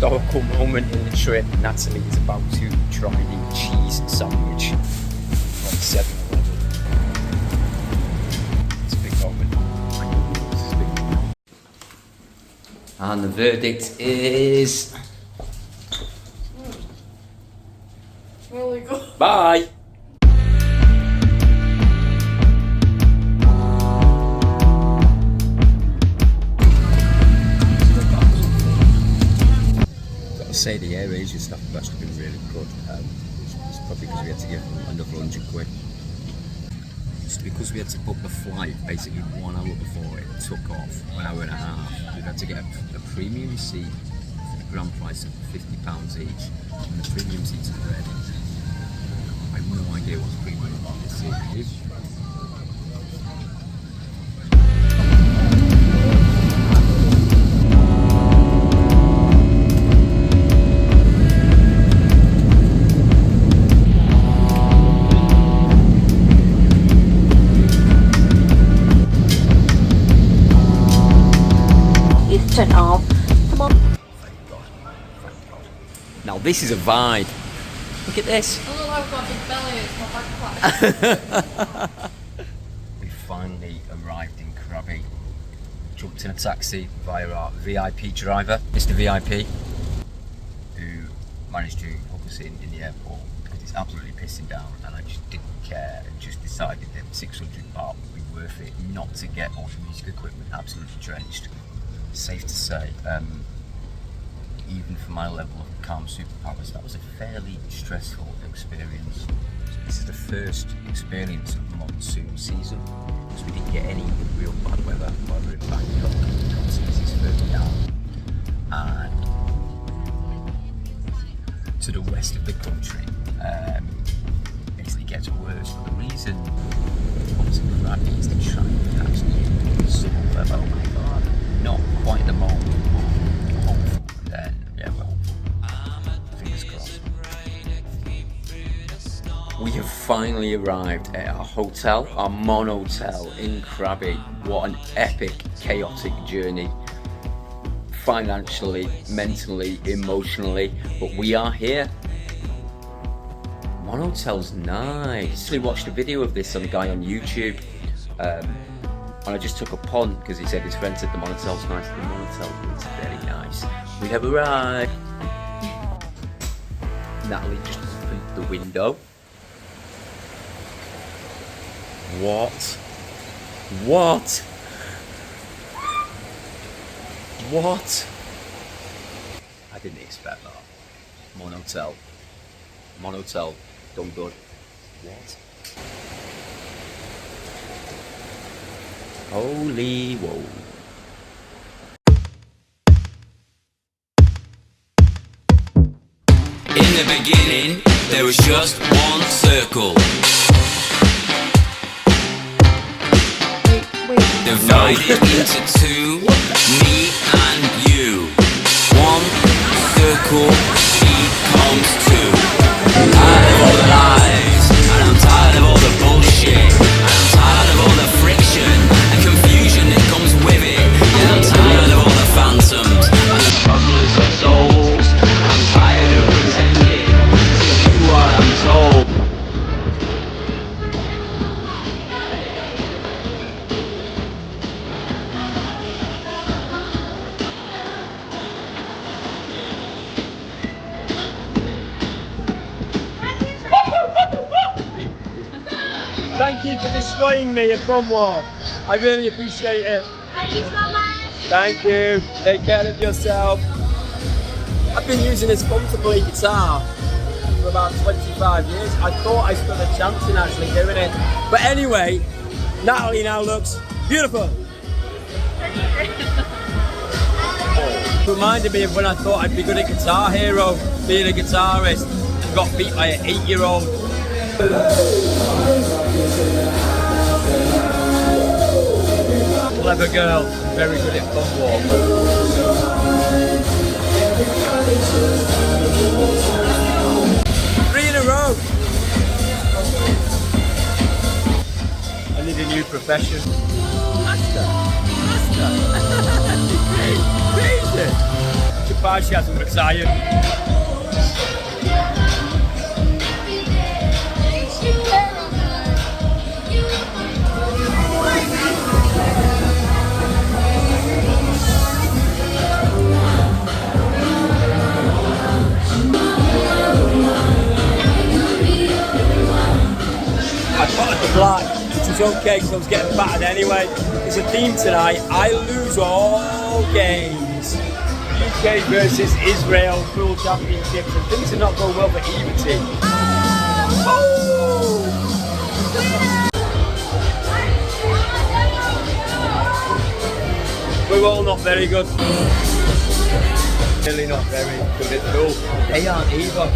historical moment in the trip. Natalie is about to try the cheese sandwich from 7-Eleven. It's a big moment. It's a big moment. And the verdict is... Really good. Bye! Say the Air Asia stuff has actually been really good. It's probably because we had to give another 100 quid. It's because we had to book the flight basically 1 hour before it took off, 1 hour and a half. We've had to get a premium seat for the grand price of £50 each, and the premium seats are red. I have no idea what's premium about this seat. Turn off. Come on. Thank God. Thank God. Now this is a vibe. Look at this. I look like I've got a big belly. It's my backpack. We finally arrived in Krabi. Jumped in a taxi via our VIP driver, Mr. VIP, who managed to hook us in the airport because it's absolutely pissing down, and I just didn't care and just decided that 600 baht would be worth it not to get all the music equipment absolutely drenched. Safe to say, even for my level of calm superpowers, that was a fairly stressful experience. This is the first experience of monsoon season, because we didn't get any real bad weather while we were in Bangkok. The concerts is further down, and to the west of the country, basically gets worse. But the reason obviously Krabi is to try and catch the summer weather. Oh my God. Not quite the moment, but hopeful. And then, yeah, we're hopeful. Fingers crossed. We have finally arrived at our hotel, our monotel in Krabi. What an epic, chaotic journey. Financially, mentally, emotionally, but we are here. Monotel's nice. I watched a video of this on a guy on YouTube. And I just took a punt because he said his friend said the monotel's nice. The monotel is very nice. We have arrived. Natalie just opened the window. What? What? What? I didn't expect that. Monotel. Monotel. Done good. What? Holy whoa. In the beginning, there was just one circle. Divided into two, me and you. One circle becomes two. I'm tired of all the lies, and I'm tired of all the bullshit, and I'm tired of all the friction and confusion that comes with it. Yeah, I'm tired of all the phantoms and the strugglers of souls. I'm tired of pretending to do what I'm told. Thank you for destroying me a fun one. I really appreciate it. Thank you so much. Thank you. Take care of yourself. I've been using this fun to play guitar for about 25 years. I thought I stood a chance in actually doing it. But anyway, Natalie now looks beautiful. Reminded me of when I thought I'd be good at Guitar Hero, being a guitarist, and got beat by an 8-year-old. Clever girl, very good at football. 3 in a row. I need a new profession. Master. Crazy. surprised she hasn't retired. I potted the black, which was okay because I was getting battered anyway. There's a theme tonight. I lose all games. UK versus Israel Pool Championships, and things are not going well for either team. Oh! We're all not very good. Really not very good at pool. They aren't either.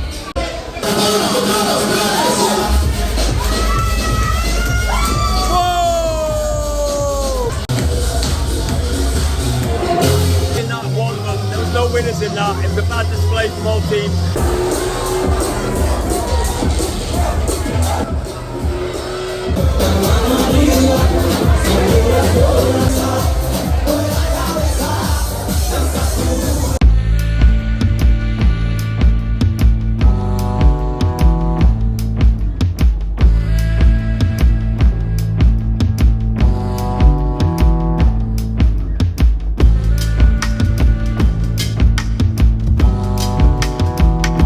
In that one run, there was no winners in that. It was a bad display from all teams.